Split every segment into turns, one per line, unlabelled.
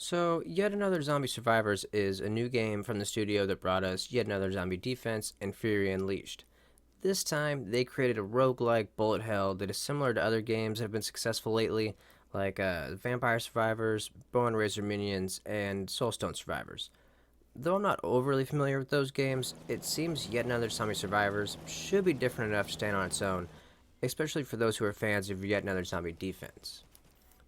So, Yet Another Zombie Survivors is a new game from the studio that brought us Yet Another Zombie Defense and Fury Unleashed. This time, they created a roguelike bullet hell that is similar to other games that have been successful lately, like Vampire Survivors, Bow and Razor Minions, and Soulstone Survivors. Though I'm not overly familiar with those games, it seems Yet Another Zombie Survivors should be different enough to stand on its own, especially for those who are fans of Yet Another Zombie Defense.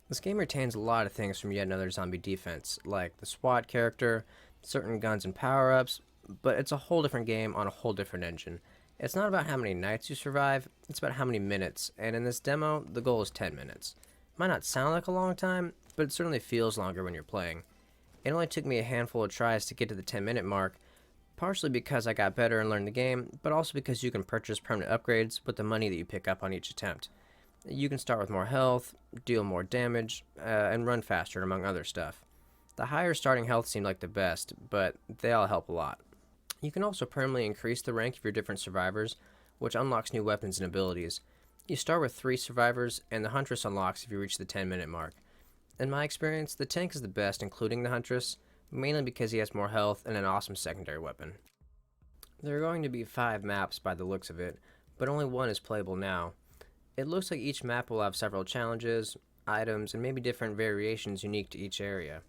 This game retains a lot of things from Yet Another Zombie Defense, like the SWAT character, certain guns and power ups, but it's a whole different game on a whole different engine. It's not about how many nights you survive, it's about how many minutes, and in this demo, the goal is 10 minutes. Might not sound like a long time, but it certainly feels longer when you're playing. It only took me a handful of tries to get to the 10-minute mark, partially because I got better and learned the game, but also because you can purchase permanent upgrades with the money that you pick up on each attempt. You can start with more health, deal more damage, and run faster, among other stuff. The higher starting health seemed like the best, but they all help a lot. You can also permanently increase the rank of your different survivors, which unlocks new weapons and abilities. You start with 3 survivors, and the Huntress unlocks if you reach the 10-minute mark. In my experience, the tank is the best, including the Huntress, mainly because he has more health and an awesome secondary weapon. There are going to be 5 maps by the looks of it, but only one is playable now. It looks like each map will have several challenges, items, and maybe different variations unique to each area.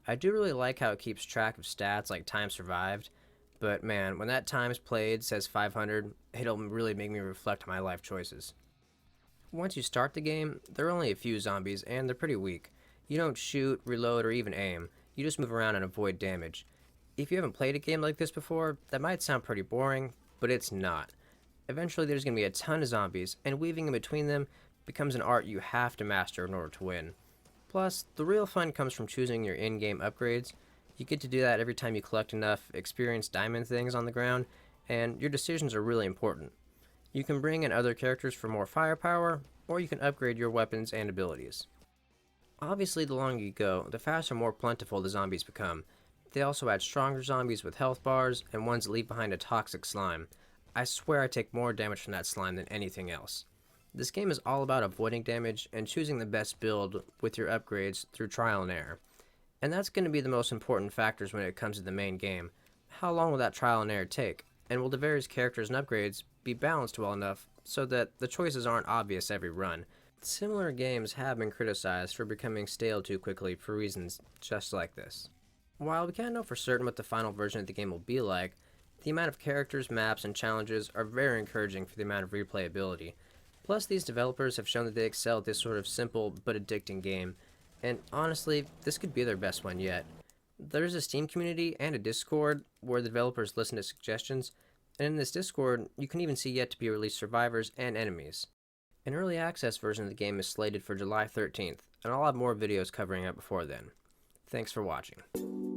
I do really like how it keeps track of stats like time survived, but man, when that times played says 500, it'll really make me reflect on my life choices. Once you start the game, there are only a few zombies, and they're pretty weak. You don't shoot, reload, or even aim. You just move around and avoid damage. If you haven't played a game like this before, that might sound pretty boring, but it's not. Eventually there's going to be a ton of zombies, and weaving in between them becomes an art you have to master in order to win. Plus, the real fun comes from choosing your in-game upgrades. You get to do that every time you collect enough experienced diamond things on the ground, and your decisions are really important. You can bring in other characters for more firepower, or you can upgrade your weapons and abilities. Obviously, the longer you go, the faster and more plentiful the zombies become. They also add stronger zombies with health bars, and ones that leave behind a toxic slime. I swear I take more damage from that slime than anything else. This game is all about avoiding damage and choosing the best build with your upgrades through trial and error. And that's going to be the most important factors when it comes to the main game. How long will that trial and error take? And will the various characters and upgrades be balanced well enough so that the choices aren't obvious every run? Similar games have been criticized for becoming stale too quickly for reasons just like this. While we can't know for certain what the final version of the game will be like, the amount of characters, maps, and challenges are very encouraging for the amount of replayability. Plus, these developers have shown that they excel at this sort of simple but addicting game, and honestly, this could be their best one yet. There's a Steam community and a Discord where the developers listen to suggestions, and in this Discord, you can even see yet to be released survivors and enemies. An early access version of the game is slated for July 13th, and I'll have more videos covering it before then. Thanks for watching.